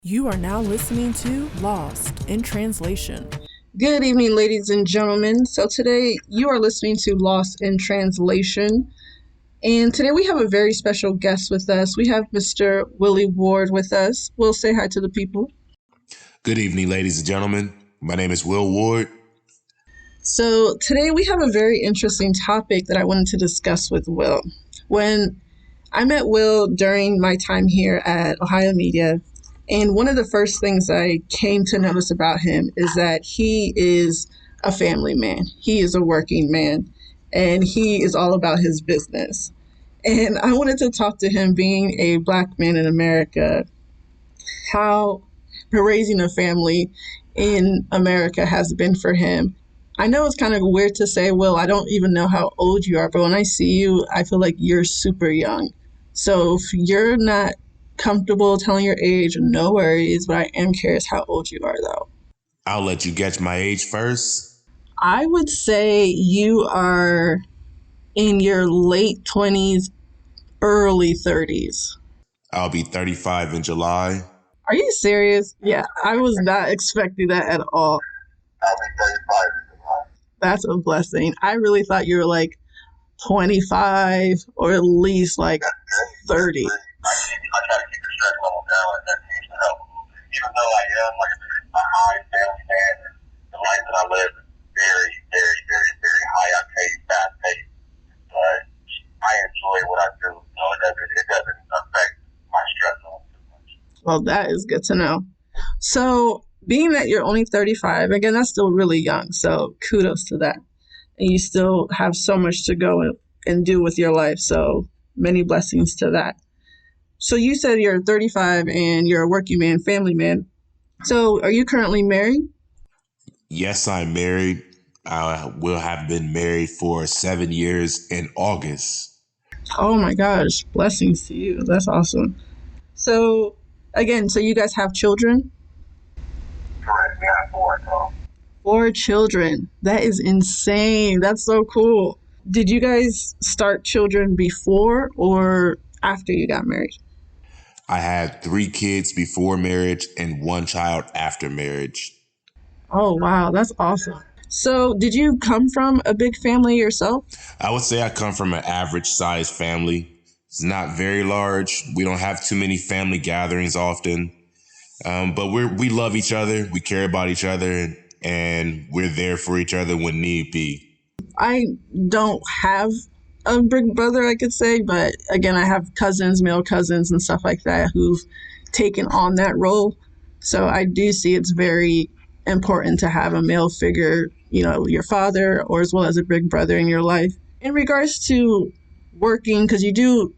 You are now listening to Lost in Translation. Good evening, ladies and gentlemen. So today you are listening to Lost in Translation. And today we have a very special guest with us. We have Mr. Willie Ward with us. We'll say hi to the people. Good evening, ladies and gentlemen. My name is Will Ward. So today we have a very interesting topic that I wanted to discuss with Will. When I met Will during my time here at Ohio Media, and one of the first things I came to notice about him is that he is a family man. He is a working man, and he is all about his business. And I wanted to talk to him, being a Black man in America, how raising a family in America has been for him. I know it's kind of weird to say, Will, I don't even know how old you are, but when I see you, I feel like you're super young. So if you're not comfortable telling your age, no worries, but I am curious how old you are, though. I'll let you guess my age first. I would say you are in your late 20s, early 30s. I'll be 35 in July. Are you serious? Yeah, I was not expecting that at all. I'll be 35. That's a blessing. I really thought you were like 25 or at least like 30. I try to keep the stress level down, and that seems to help. Even though I am like a high family man, and the life that I live is very, very, very, very high octane, fast paced. But I enjoy what I do, so it doesn't affect my stress level too much. Well, that is good to know. So, being that you're only 35, again, that's still really young. So, kudos to that. And you still have so much to go and do with your life. So, many blessings to that. So, you said you're 35 and you're a working man, family man. So, are you currently married? Yes, I'm married. I will have been married for 7 years in August. Oh my gosh, blessings to you. That's awesome. So, again, so you guys have children? Correct. We have 4, so 4 children. That is insane. That's so cool. Did you guys start children before or after you got married? I had 3 kids before marriage and 1 child after marriage. Oh, wow. That's awesome. So, did you come from a big family yourself? I would say I come from an average sized family. It's not very large. We don't have too many family gatherings often. But we love each other. We care about each other, and we're there for each other when need be. I don't have a big brother, I could say, but again, I have cousins, male cousins, and stuff like that who've taken on that role. So I do see it's very important to have a male figure, your father, or as well as a big brother in your life. In regards to working, because you do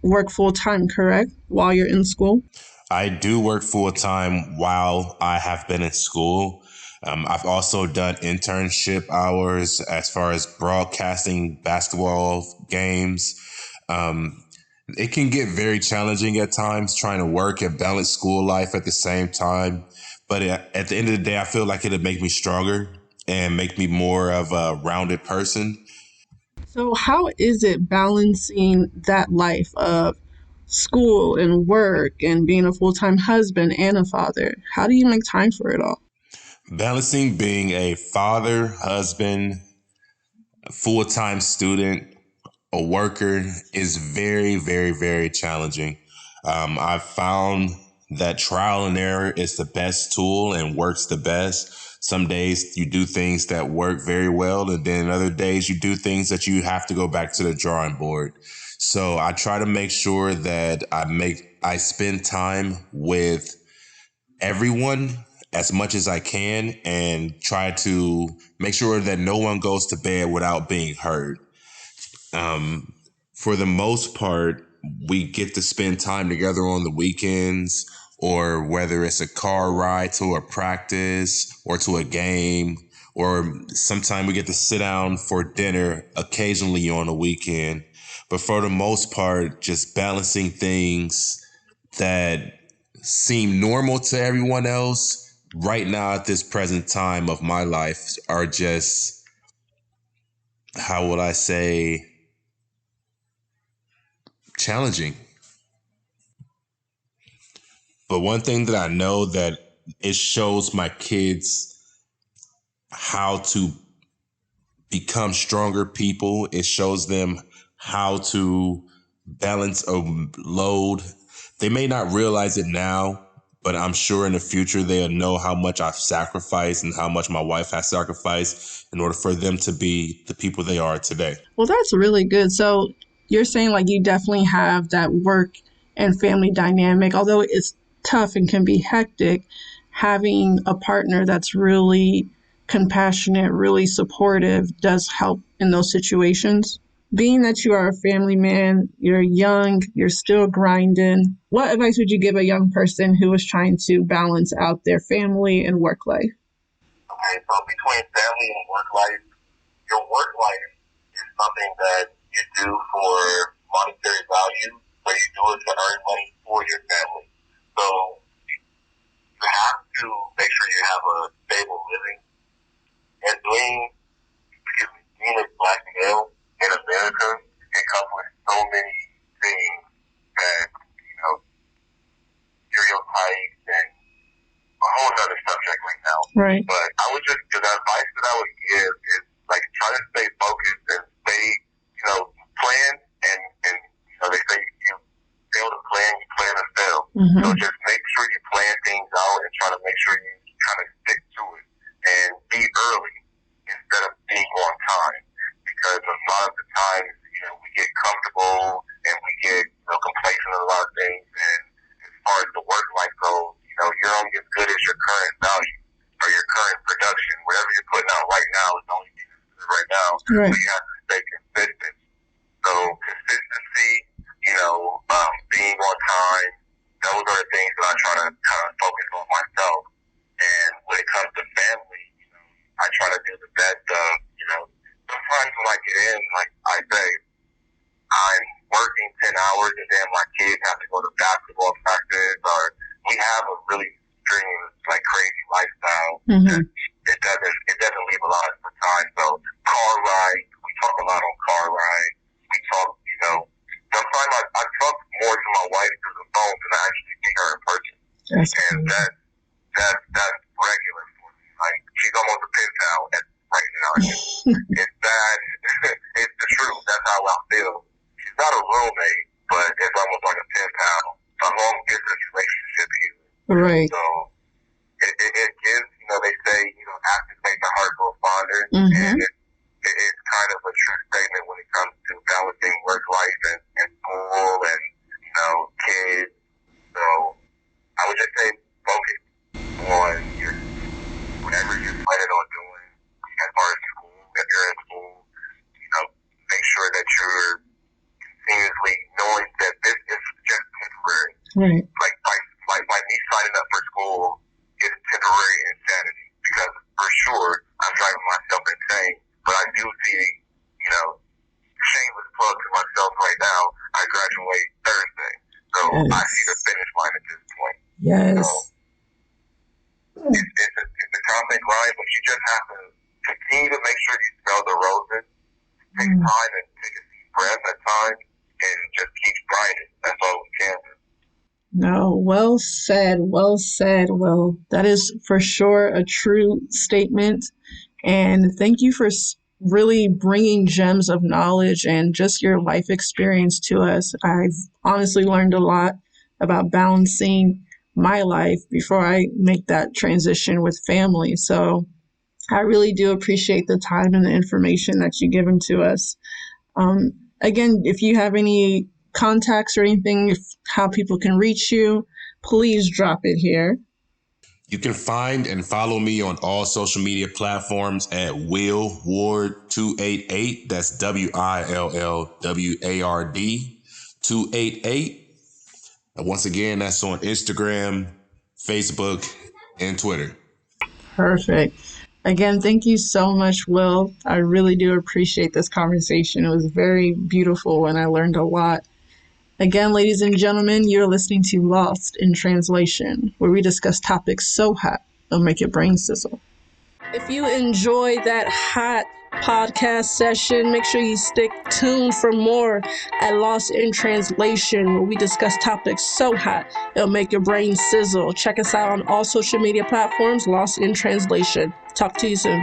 work full time, correct, while you're in school? I do work full time while I have been in school. I've also done internship hours as far as broadcasting basketball games. It can get very challenging at times trying to work and balance school life at the same time. But at the end of the day, I feel like it'll make me stronger and make me more of a rounded person. So, how is it balancing that life of school and work and being a full time husband and a father? How do you make time for it all? Balancing being a father, husband, full-time student, a worker is very, very, very challenging. I've found that trial and error is the best tool and works the best. Some days you do things that work very well, and then other days you do things that you have to go back to the drawing board. So I try to make sure that I spend time with everyone as much as I can and try to make sure that no one goes to bed without being heard. For the most part, we get to spend time together on the weekends, or whether it's a car ride to a practice or to a game, or sometimes we get to sit down for dinner occasionally on a weekend. But for the most part, just balancing things that seem normal to everyone else right now at this present time of my life are just, how would I say, challenging. But one thing that I know that it shows my kids how to become stronger people. It shows them how to balance a load. They may not realize it now, but I'm sure in the future they'll know how much I've sacrificed and how much my wife has sacrificed in order for them to be the people they are today. Well, that's really good. So you're saying like you definitely have that work and family dynamic, although it's tough and can be hectic, having a partner that's really compassionate, really supportive does help in those situations. Being that you are a family man, you're young, you're still grinding, what advice would you give a young person who is trying to balance out their family and work life? Okay, so between family and work life, your work life is something that you do for monetary value, but you do it to earn money for your family. So you have to make sure you have a stable living. And being a black male in America, it comes with so many things that, stereotypes and a whole other subject right now. Right. But the advice that I would give is like try to stay focused and stay, plan and they say you fail to plan, you plan to fail. Mm-hmm. So just make sure you plan things out and try to make sure you kind of stick to it and be early instead of being on time. Because a lot of the times, we get comfortable and we get complacent in a lot of things. And as far as the work life goes, you're only as good as your current value or your current production. Whatever you're putting out right now is the only thing that's good right now. Right. So you have to stay consistent. So consistency, being on time, those are the things that I try to kind of focus on myself. And when it comes to family, I try to do the best of, sometimes when I get in, like I say, I'm working 10 hours and then my kids have to go to basketball practice, or we have a really strenuous, crazy lifestyle. Mm-hmm. It doesn't leave a lot of time. So car rides, we talk a lot on car rides. We talk, sometimes I talk more to my wife through the phone than I actually see her in person. That's and cool. that's regular for me. Like, she's almost a pen pal right now. It's bad. It's the truth. That's how I feel. She's not a roommate, but it's almost like a pen pal. A long distance relationship even. Right. So it gives, they say, actions make the heart go fonder. Mm-hmm. And it's kind of a true statement when it comes to balancing work life and school and, kids. So I would just say focus on whatever you're planning on doing as far as school. If you're in school, make sure that you're continuously knowing that this is just temporary. Right. Like me signing up for school is temporary insanity, because for sure I'm driving myself insane. But I do see, shameless plug to myself right now. I graduate Thursday, so yes. I see the finish line at this point. Yes. So it's a constant grind, but you just have to continue to make sure you smell the roses. Take time and take a deep breath at times, and just keep grinding. That's all we can do. No, well said, well said. Well, that is for sure a true statement. And thank you for really bringing gems of knowledge and just your life experience to us. I've honestly learned a lot about balancing my life before I make that transition with family. So I really do appreciate the time and the information that you've given to us. Again, if you have any contacts or anything, how people can reach you, please drop it here. You can find and follow me on all social media platforms at Will Ward 288. That's WILLWARD 288. And once again, that's on Instagram, Facebook, and Twitter. Perfect. Again, thank you so much, Will. I really do appreciate this conversation. It was very beautiful and I learned a lot. Again, ladies and gentlemen, you're listening to Lost in Translation, where we discuss topics so hot they'll make your brain sizzle. If you enjoyed that hot podcast session, make sure you stick tuned for more at Lost in Translation, where we discuss topics so hot it'll make your brain sizzle. Check us out on all social media platforms, Lost in Translation. Talk to you soon.